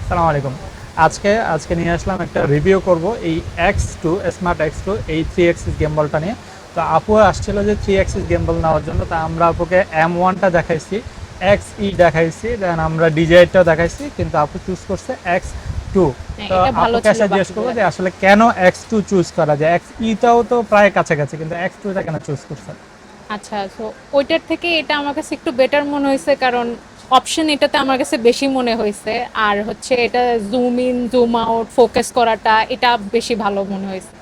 সালাম আলাইকুম। আজকে নিয়ে আসলাম একটা রিভিউ করব এই X2 স্মার্ট X2 এই 3 অ্যাক্সিস গেম বলটা নিয়ে। তো আপু আসছিল যে 3 অ্যাক্সিস গেম বল নেওয়ার জন্য, তা আমরা আপুকে M1টা দেখাইছি, XE দেখাইছি, দেন আমরা DJI-টাও দেখাইছি, কিন্তু আপু চুজ করছে X2। হ্যাঁ, তো এটা ভালো আপুকে ছিল সাজেস্ট করবো বাকিগুলোর। যে আসলে কেন X2 চুজ করা যায়, XE-টাও তো প্রায় কাছাকাছি, কিন্তু X2টা কেন চুজ করছে? আচ্ছা, সো ওইটার থেকে এটা আমার কাছে একটু বেটার মনে হয়েছে, কারণ অপশন এটাতে আমার কাছে বেশি মনে হয়েছে। আর হচ্ছে এটা zoom in zoom out focus করাটা এটা বেশি ভালো মনে হয়েছে।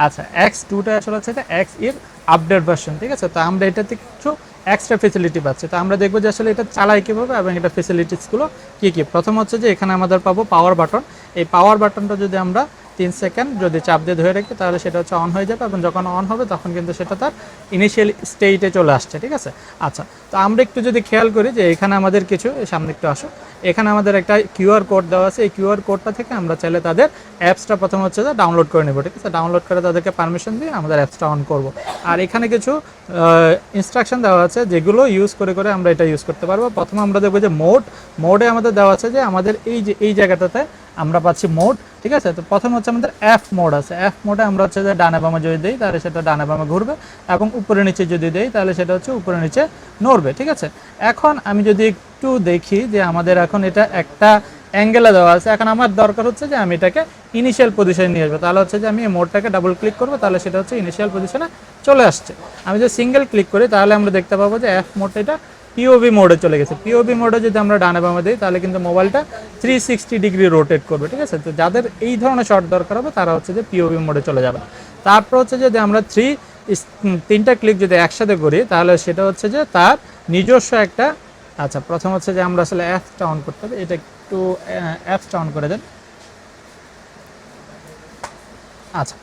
আচ্ছা, X2টা আসলে হচ্ছে এটা X এর আপডেট ভার্সন, ঠিক আছে? তো আমরা এটাতে কিছু এক্সট্রা ফেসিলিটি পাচ্ছি। তো আমরা দেখবো যে আসলে এটা চালাই কীভাবে এবং এটা ফেসিলিটিসগুলো কী কী। প্রথম হচ্ছে যে এখানে আমাদের পাবো পাওয়ার বাটন। এই পাওয়ার বাটনটা যদি আমরা 3 সেকেন্ড যদি চাপ দিয়ে ধরে রাখি, তাহলে সেটা হচ্ছে অন হয়ে যাবে, এবং যখন অন হবে তখন কিন্তু সেটা তার ইনিশিয়াল স্টেটে চলে আসছে, ঠিক আছে? আচ্ছা, তো আমরা একটু যদি খেয়াল করি যে এখানে আমাদের কিছু, সামনে একটু আসো, এখানে আমাদের একটা কিউআর কোড দেওয়া আছে। এই কিউআর কোডটা থেকে আমরা চাইলে তাদের অ্যাপসটা প্রথম হচ্ছে যে ডাউনলোড করে নেব, ঠিক আছে? ডাউনলোড করে তাদেরকে পারমিশন দিয়ে আমাদের অ্যাপসটা অন করব। আর এখানে কিছু ইনস্ট্রাকশন দেওয়া আছে যেগুলো ইউজ করে করে আমরা এটা ইউজ করতে পারবো। প্রথমে আমরা দেখবো যে মোডে আমাদের দেওয়া আছে যে আমাদের এই জায়গাটাতে আমরা পাচ্ছি মোড, ঠিক আছে? তো প্রথম হচ্ছে আমাদের এফ মোড আছে। এফ মোডে আমরা হচ্ছে যে ডানে বামে যদি দিই তাহলে সেটা ডানে বামে ঘুরবে, এবং উপরে নিচে যদি দেই তাহলে সেটা হচ্ছে উপরে নিচে নড়বে, ঠিক আছে? এখন আমি যদি একটু দেখি যে আমাদের এখন এটা একটা অ্যাঙ্গেলে দেওয়া আছে, এখন আমার দরকার হচ্ছে যে আমি এটাকে ইনিশিয়াল পজিশনে নিয়ে আসবো। তাহলে হচ্ছে যে আমি এই মোডটাকে ডাবল ক্লিক করবো, তাহলে সেটা হচ্ছে ইনিশিয়াল পজিশনে চলে আসছে। আমি যদি সিঙ্গেল ক্লিক করি তাহলে আমরা দেখতে পাবো যে এফ মোডটা এটা পিওভি মোডে চলে গেছে। পিওভি মোডে যদি আমরা ডানে বামে দিই তাহলে কিন্তু মোবাইলটা 360 ডিগ্রি রোটেট করবে, ঠিক আছে? তো যাদের এই ধরনের শট দরকার হবে তারা হচ্ছে যে পিওভি মোডে চলে যাবে। তারপর হচ্ছে যদি আমরা তিনটা ক্লিক যদি একসাথে করি তাহলে সেটা হচ্ছে যে তার নিজস্ব একটা, আচ্ছা প্রথম হচ্ছে যে আমরা আসলে অ্যাপসটা অন করতে হবে, এটা একটু অ্যাপসটা অন করে দেন। আচ্ছা,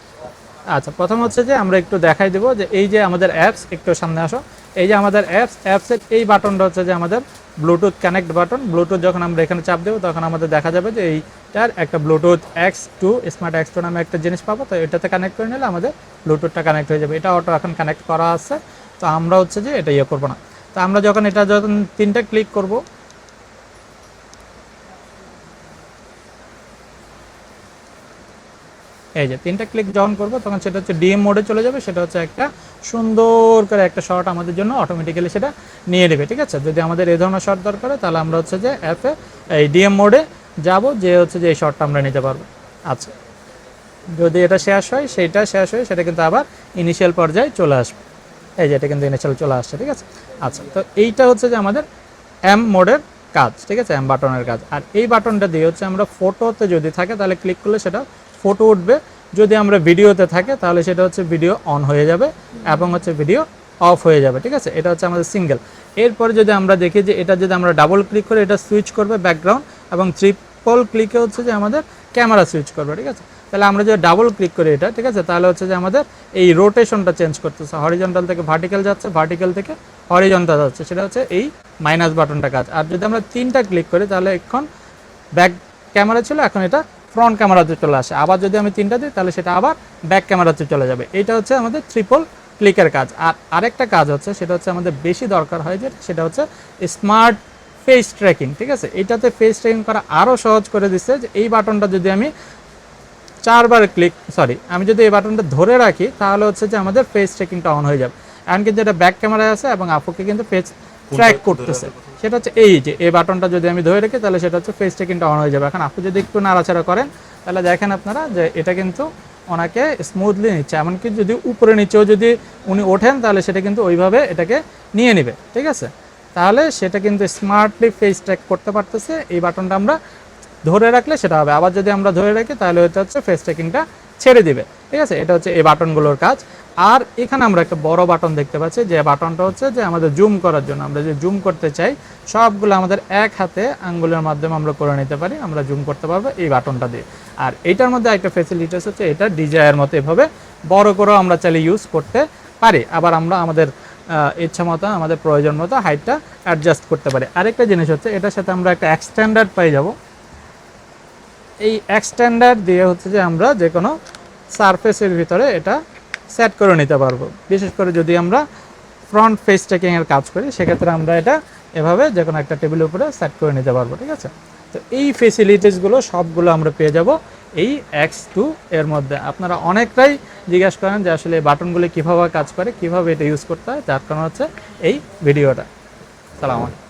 আচ্ছা, প্রথম হচ্ছে যে আমরা একটু দেখাই দেবো যে এই যে আমাদের অ্যাপস, একটু সামনে আসো। এই যে আমাদের অ্যাপসের এই বাটনটা হচ্ছে যে আমাদের ব্লুটুথ কানেক্ট বাটন। ব্লুটুথ যখন আমরা এখানে চাপ দেবো তখন আমাদের দেখা যাবে যে এইটার একটা ব্লুটুথ X2 স্মার্ট X2 নামে একটা জিনিস পাবো। তো এটাতে কানেক্ট করে নিলে আমাদের ব্লুটুথটা কানেক্ট হয়ে যাবে। এটা অটো এখন কানেক্ট করা আছে, তো আমরা হচ্ছে যে এটা ইয়ে করবো না। তো আমরা যখন তিনটা ক্লিক করব, এই যে তিনটা ক্লিক যখন করবো তখন সেটা হচ্ছে ডিএম মোডে চলে যাবে। সেটা হচ্ছে একটা সুন্দর করে একটা শট আমাদের জন্য অটোমেটিক্যালি সেটা নিয়ে নেবে, ঠিক আছে? যদি আমাদের এই ধরনের শট দরকার হয় তাহলে আমরা হচ্ছে যে অ্যাপে এই ডিএম মোডে যাব, যে হচ্ছে যে এই শটটা আমরা নিতে পারবো। আচ্ছা, যদি এটা শেষ হয় সেটা কিন্তু আবার ইনিশিয়াল পর্যায়ে চলে আসবে। এই যে এটা কিন্তু ইনিশিয়াল চলে আসছে, ঠিক আছে? আচ্ছা, তো এইটা হচ্ছে যে আমাদের এম মোডের কাজ, ঠিক আছে? এম বাটনের কাজ। আর এই বাটনটা দিয়ে হচ্ছে আমরা ফটোতে যদি থাকে তাহলে ক্লিক করলে সেটা ফটো উঠবে। যদি আমরা ভিডিওতে থাকে তাহলে সেটা হচ্ছে ভিডিও অন হয়ে যাবে এবং হচ্ছে ভিডিও অফ হয়ে যাবে, ঠিক আছে? এটা হচ্ছে আমাদের সিঙ্গেল। এরপরে যদি আমরা দেখি যে এটা যদি আমরা ডাবল ক্লিক করে এটা সুইচ করবে ব্যাকগ্রাউন্ড, এবং ট্রিপল ক্লিকে হচ্ছে যে আমাদের ক্যামেরা সুইচ করবে, ঠিক আছে? তাহলে আমরা যদি ডাবল ক্লিক করি এটা, ঠিক আছে, তাহলে হচ্ছে যে আমাদের এই রোটেশনটা চেঞ্জ করতেছে, হরিজন্টাল থেকে ভার্টিক্যাল যাচ্ছে, ভার্টিক্যাল থেকে হরিজন্টাল যাচ্ছে, সেটা হচ্ছে এই মাইনাস বাটনটা কাজ। আর যদি আমরা তিনটা ক্লিক করি তাহলে এখন ব্যাক ক্যামেরা ছিল, এখন এটা ফ্রন্ট ক্যামেরাতে চলে আসে। আবার যদি আমি তিনটা দিই তাহলে সেটা আবার ব্যাক ক্যামেরাতে চলে যাবে। এটা হচ্ছে আমাদের ট্রিপল ক্লিকের কাজ। আর আরেকটা কাজ হচ্ছে সেটা হচ্ছে আমাদের বেশি দরকার হয় যে সেটা হচ্ছে স্মার্ট ফেস ট্র্যাকিং, ঠিক আছে? এটাতে ফেস ট্র্যাকিং করা আরও সহজ করে দিচ্ছে। যে এই বাটনটা যদি আমি আমি যদি এই বাটনটা ধরে রাখি তাহলে হচ্ছে যে আমাদের ফেস ট্র্যাকিংটা অন হয়ে যাবে। এখন কিন্তু এটা ব্যাক ক্যামেরায় আছে এবং আপুকে কিন্তু ফেস ট্র্যাক করতেছে। সেটা হচ্ছে এই যে এই বাটনটা যদি আমি ধরে রাখি তাহলে সেটা হচ্ছে ফেস ট্র্যাকিংটা অন হয়ে যাবে। এখন আপু যদি একটু নাড়াচাড়া করেন তাহলে দেখেন আপনারা যে এটা কিন্তু ওনাকে স্মুথলি নিচ্ছে। এমনকি যদি উপরে নিচেও যদি উনি ওঠেন তাহলে সেটা কিন্তু ওইভাবে এটাকে নিয়ে নেবে, ঠিক আছে? তাহলে সেটা কিন্তু স্মার্টলি ফেস ট্র্যাক করতে পারতেছে। এই বাটনটা আমরা ধরে রাখলে সেটা হবে। আবার যদি আমরা ধরে রাখি তাহলে এটা হচ্ছে ফেস ট্র্যাকিংটা ছেড়ে দিবে, ঠিক আছে? এটা হচ্ছে এই বাটনগুলোর কাজ। আর এখানে আমরা একটা বড় বাটন দেখতে পাচ্ছি, যে বাটনটা হচ্ছে যে আমাদের জুম করার জন্য। আমরা যে জুম করতে চাই সবগুলো আমাদের এক হাতে আঙ্গুলের মাধ্যমে আমরা করে নিতে পারি, আমরা জুম করতে পারবো এই বাটনটা দিয়ে। আর এটার মধ্যে একটা ফেসিলিটিস হচ্ছে এটা ডিজায়ার মতো এভাবে বড় করেও আমরা চাইলে ইউজ করতে পারি। আবার আমরা আমাদের ইচ্ছা মতো আমাদের প্রয়োজন মতো হাইটটা অ্যাডজাস্ট করতে পারি। আরেকটা জিনিস হচ্ছে এটার সাথে আমরা একটা এক্সটেন্ডার পাই যাব। এই এক্সটেন্ডার দিয়ে হচ্ছে যে আমরা যে কোনো সারফেসের ভিতরে এটা সেট করে নিতে পারবো। বিশেষ করে যদি আমরা ফ্রন্ট ফেস ট্র্যাকিংয়ের কাজ করি সেক্ষেত্রে আমরা এটা এভাবে যে কোনো একটা টেবিলের উপরে সেট করে নিতে পারবো, ঠিক আছে? তো এই ফেসিলিটিসগুলো সবগুলো আমরা পেয়ে যাব এই X2 এর মধ্যে। আপনারা অনেকটাই জিজ্ঞাসা করেন যে আসলে এই বাটনগুলো কীভাবে কাজ করে, কীভাবে এটা ইউজ করতে হয়, যার কারণ হচ্ছে এই ভিডিওটা। সালাম আলাইকুম।